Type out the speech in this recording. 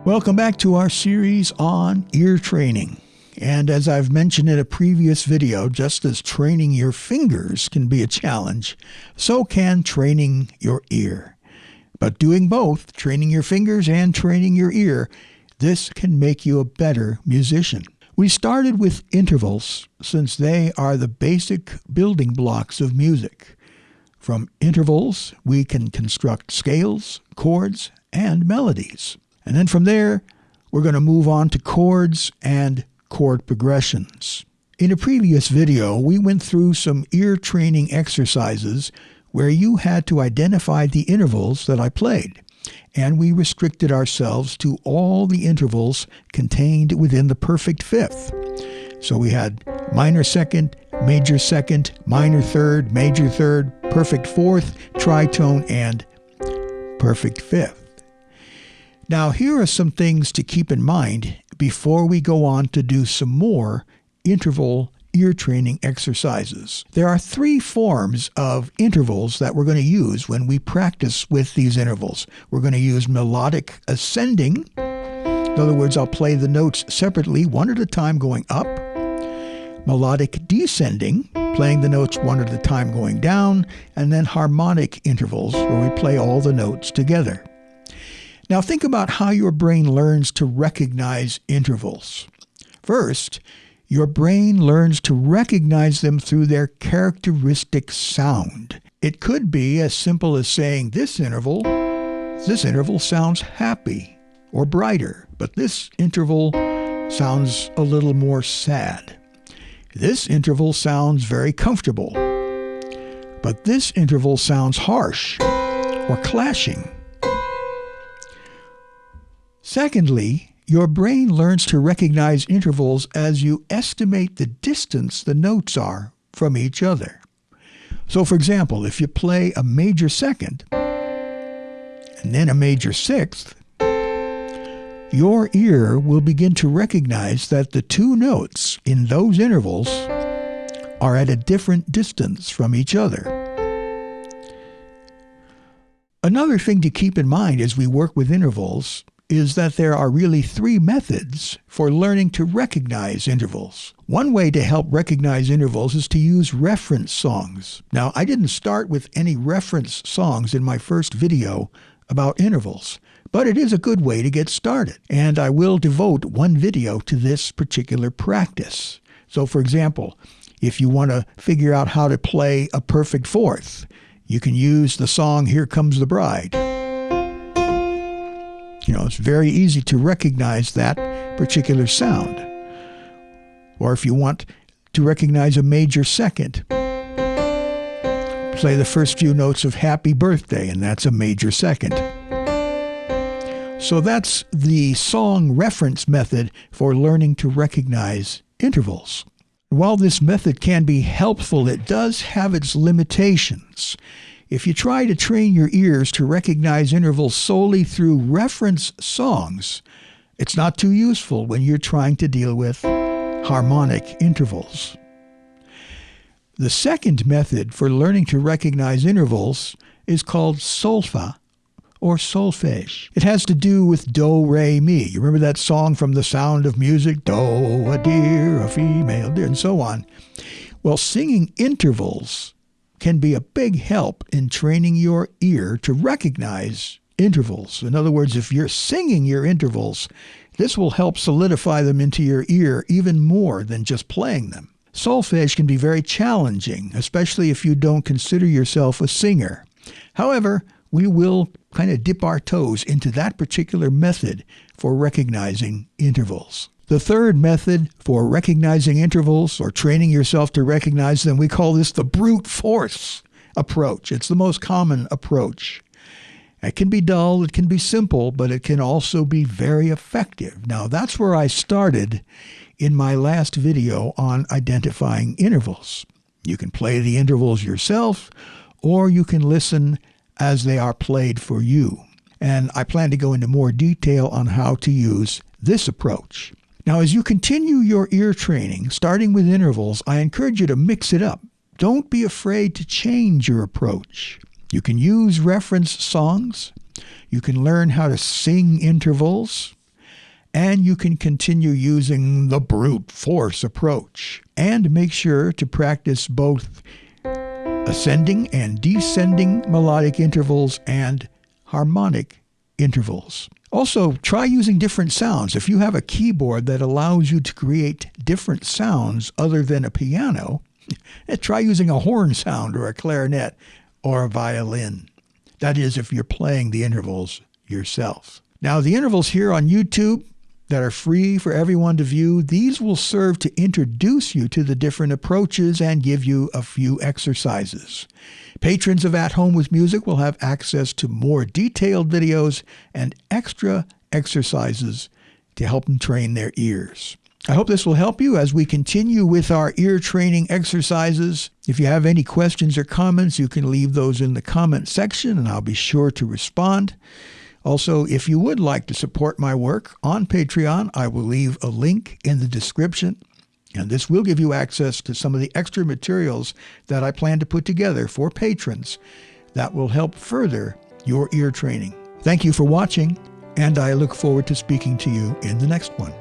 Welcome back to our series on ear training. And as I've mentioned in a previous video, just as training your fingers can be a challenge, so can training your ear. But doing both, training your fingers and training your ear, this can make you a better musician. We started with intervals since they are the basic building blocks of music. From intervals, we can construct scales, chords, and melodies. And then from there, we're going to move on to chords and chord progressions. In a previous video, we went through some ear training exercises where you had to identify the intervals that I played, and we restricted ourselves to all the intervals contained within the perfect fifth. So we had minor second, minor third, major third, perfect fourth, tritone, and perfect fifth. Now, here are some things to keep in mind before we go on to do some more interval ear training exercises. There are three forms of intervals that we're going to use when we practice with these intervals. We're going to use melodic ascending. In other words, I'll play the notes separately, one at a time going up. Melodic descending, playing the notes one at a time going down. And then harmonic intervals, where we play all the notes together. Now think about how your brain learns to recognize intervals. First, your brain learns to recognize them through their characteristic sound. It could be as simple as saying this interval sounds happy or brighter, but this interval sounds a little more sad. This interval sounds very comfortable, but this interval sounds harsh or clashing. Secondly, your brain learns to recognize intervals as you estimate the distance the notes are from each other. So for example, if you play a major second and then a major sixth, your ear will begin to recognize that the two notes in those intervals are at a different distance from each other. Another thing to keep in mind as we work with intervals is that there are really three methods for learning to recognize intervals. One way to help recognize intervals is to use reference songs. Now, I didn't start with any reference songs in my first video about intervals, but it is a good way to get started, and I will devote one video to this particular practice. So, for example, if you want to figure out how to play a perfect fourth, you can use the song Here Comes the Bride. It's very easy to recognize that particular sound. Or if you want to recognize a major second, play the first few notes of Happy Birthday, and that's a major second. So that's the song reference method for learning to recognize intervals. While this method can be helpful, it does have its limitations. If you try to train your ears to recognize intervals solely through reference songs, it's not too useful when you're trying to deal with harmonic intervals. The second method for learning to recognize intervals is called solfa or solfege. It has to do with do, re, mi. You remember that song from The Sound of Music? Do, a deer, a female deer, and so on. Well, singing intervals can be a big help in training your ear to recognize intervals. In other words, if you're singing your intervals, this will help solidify them into your ear even more than just playing them. Solfege can be very challenging, especially if you don't consider yourself a singer. However, we will kind of dip our toes into that particular method for recognizing intervals. The third method for recognizing intervals or training yourself to recognize them, we call this the brute force approach. It's the most common approach. It can be dull, it can be simple, but it can also be very effective. Now, that's where I started in my last video on identifying intervals. You can play the intervals yourself, or you can listen as they are played for you. And I plan to go into more detail on how to use this approach. Now, as you continue your ear training, starting with intervals, I encourage you to mix it up. Don't be afraid to change your approach. You can use reference songs. You can learn how to sing intervals. and you can continue using the brute force approach. And make sure to practice both ascending and descending melodic intervals and harmonic intervals. Also, try using different sounds. If you have a keyboard that allows you to create different sounds other than a piano, try using a horn sound or a clarinet or a violin. That is, if you're playing the intervals yourself. Now, the intervals here on YouTube that are free for everyone to view, these will serve to introduce you to the different approaches and give you a few exercises. Patrons of At Home with Music will have access to more detailed videos and extra exercises to help them train their ears. I hope this will help you as we continue with our ear training exercises. If you have any questions or comments, you can leave those in the comment section and I'll be sure to respond. Also, if you would like to support my work on Patreon, I will leave a link in the description, and this will give you access to some of the extra materials that I plan to put together for patrons that will help further your ear training. Thank you for watching, and I look forward to speaking to you in the next one.